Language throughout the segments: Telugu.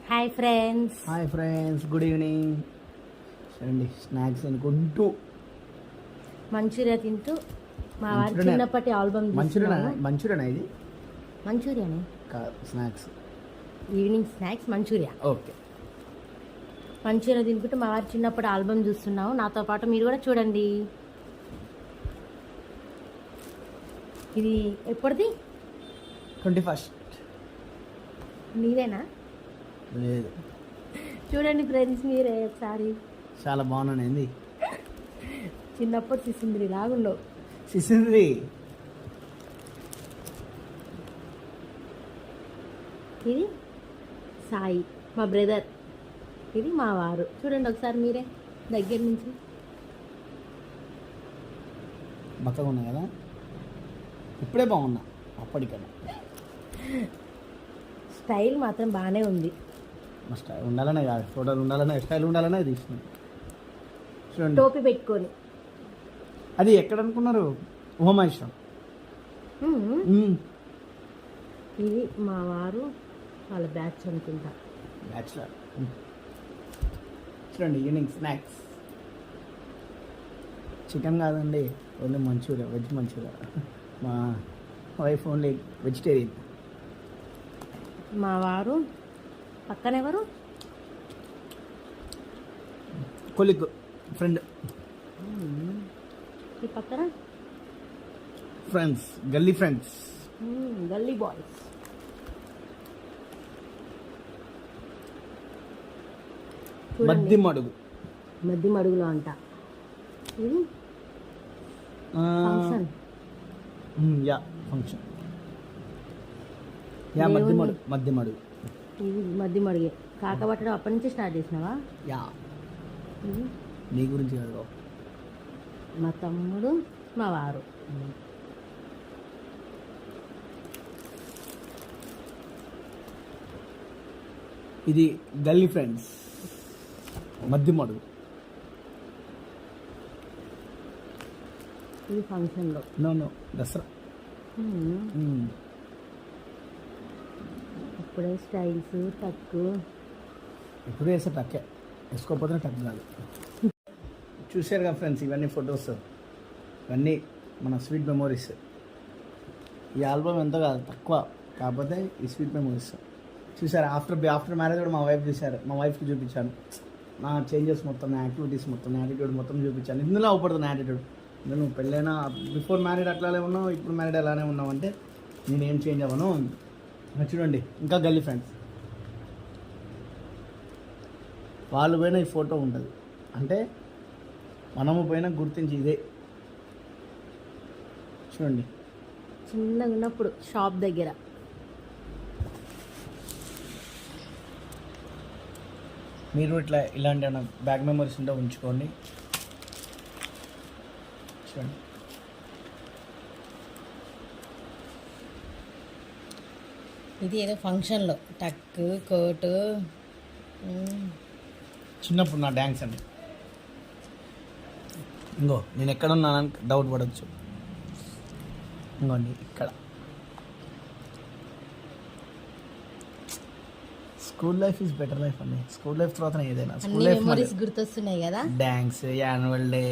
Hi friends, good evening. చూడండి స్నాక్స్ అనుకుంటూ మంచూరియా తింటూ మా వారి చిన్నప్పటి ఆల్బమ్ మంచూరియనా ఇది? మంచూరియానే snacks, evening snacks manchuria. Okay. Manchuria తినుకుంటూ మా వారి చిన్నప్పటి ఆల్బమ్ చూస్తున్నాము. నాతో పాటు మీరు కూడా చూడండి. ఇది ఎప్పటిది? 21st. మీరేనా? లేదు, చూడండి ఫ్రెండ్స్, మీరే ఒకసారి. చాలా బాగున్నాయి. చిన్నప్పుడు సిసింద్రి లాగుండవు. సిసింద్రి ఇది సాయి, మా బ్రదర్. ఇది మా వారు. చూడండి ఒకసారి మీరే దగ్గర నుంచి. బక్కగా ఉన్నా కదా, ఇప్పుడే బాగున్నా, అప్పటికన్నా. స్టైల్ మాత్రం బాగానే ఉంది. మా స్టైల్ ఉండాలనే కాదు, ఫోటోలు ఉండాలనే, స్టైల్ ఉండాలనే తీసినాం. చూడండి, టోపీ పెట్టుకొని. అది ఎక్కడ అనుకున్నారు? ఉమామహేశ్వరం. ఇది మా వారు వాళ్ళ బ్యాచ్ అనుకుంటా. బ్యాచ్లర్. చూడండి ఈవినింగ్ స్నాక్స్. చికెన్ కాదండి, ఓన్లీ మంచూరియా, వెజ్ మంచూరియా. మా వైఫ్ ఓన్లీ వెజిటేరియన్. మా వారు పక్కనెవరు? కొలిక్, ఫ్రెండ్. ఈ పక్కన ఫ్రెండ్స్, గల్లీ ఫ్రెండ్స్, గల్లీ బాయ్స్. మధ్య మడుగు. మధ్య మడుగులో అంట. ఇది ఫంక్షన్. Yeah, function. యా, మధ్య మడుగు. ఇది మధ్య మడుగే. కాకపట్టడం అప్పటి నుంచి స్టార్ట్ చేసినావా? యా. ఇది నీ గురించి కాదు, మా తమ్ముడు, మా వారు. ఇది గల్లీ ఫ్రెండ్స్, మధ్య మడుగు. ఇది ఫంక్షన్లో. నో, దసరా. ఇప్పుడే స్టైల్స్ టక్. ఎప్పుడు వేస్తే టక్కే, వేసుకోకపోతే టక్ కాదు. చూశారు కదా ఫ్రెండ్స్, ఇవన్నీ ఫొటోస్, ఇవన్నీ మన స్వీట్ మెమోరీస్. ఈ ఆల్బమ్ ఎంతో కాదు, తక్కువ, కాకపోతే ఈ స్వీట్ మెమోరీస్. చూసారు, ఆఫ్టర్ మ్యారేజ్ కూడా మా వైఫ్ చూశారు. మా వైఫ్కి చూపించాను నా చేంజెస్ మొత్తం, నా యాక్టివిటీస్ మొత్తం, నా యాటిట్యూడ్ మొత్తం చూపించాను. ఇందులో అవపడుతుంది యాటిట్యూడ్. నువ్వు పెళ్ళైనా బిఫోర్ మ్యారీడ్ అట్లానే ఉన్నావు, ఇప్పుడు మ్యారీడ్ అలానే ఉన్నావు అంటే నేనేం చేంజ్ అవ్వను. చూడండి, ఇంకా గల్లీ ఫ్రెండ్స్. వాళ్ళు పోయినా ఈ ఫోటో ఉంటుంది అంటే మనము పోయినా గుర్తించి ఇదే. చూడండి, చిన్నగా ఉన్నప్పుడు షాప్ దగ్గర. మీరు ఇలాంటి బ్యాక్ మెమరీస్ ఉంటే ఉంచుకోండి. చూడండి, ఇది ఏదో ఫంక్షన్లో టక్ కోటు. చిన్నప్పుడు నా డ్యాన్స్ అండి. ఇంకో నేను ఎక్కడ ఉన్నానని డౌట్ పడవచ్చు. ఇంకోండి ఇక్కడ. School life is better life అండి. స్కూల్ లైఫ్ తర్వాత ఏదైనా స్కూల్ లైఫ్ మెమరీస్ గుర్తొస్తున్నాయి కదా. Dance, annual day,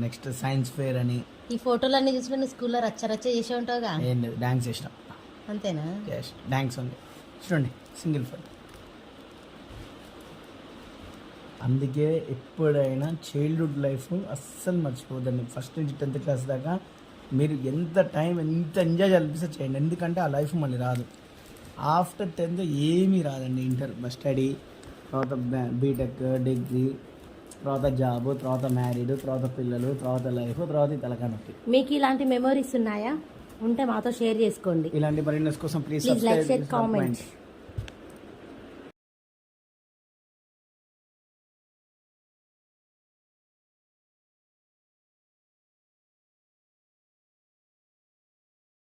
next science fair అని. ఈ ఫోటోలన్నీ చూసుకుని నువ్వు స్కూల్లో రచ్చ చేసే ఉంటావుగా. ఏం లేదు, డ్యాన్స్ చేసినాం అంతేనా? డ్యాన్స్ ఉంది. చూడండి, సింగిల్ ఫోటో. అందుకే ఎప్పుడైనా చైల్డ్హుడ్ లైఫ్ అస్సలు మర్చిపోద్దండి. ఫస్ట్ నుంచి 10th క్లాస్ దాకా మీరు ఎంత టైం, ఎంత ఎంజాయ్ చేయాలనిపిస్తే చేయండి. ఎందుకంటే ఆ లైఫ్ మళ్ళీ రాదు. ఆఫ్టర్ 10th ఏమీ రాదండి. ఇంటర్ స్టడీ, తర్వాత బీటెక్, డిగ్రీ, తర్వాత జాబ్, తర్వాత మ్యారీడ్, తర్వాత పిల్లలు, తర్వాత లైఫ్, తర్వాత తలకానొప్పి. మీకు ఇలాంటి మెమరీస్ ఉన్నాయా? ఉంటే మాతో షేర్ చేసుకోండి. ఇలాంటి మరిన్ని కోసం ప్లీజ్ లైక్, షేర్, కామెంట్.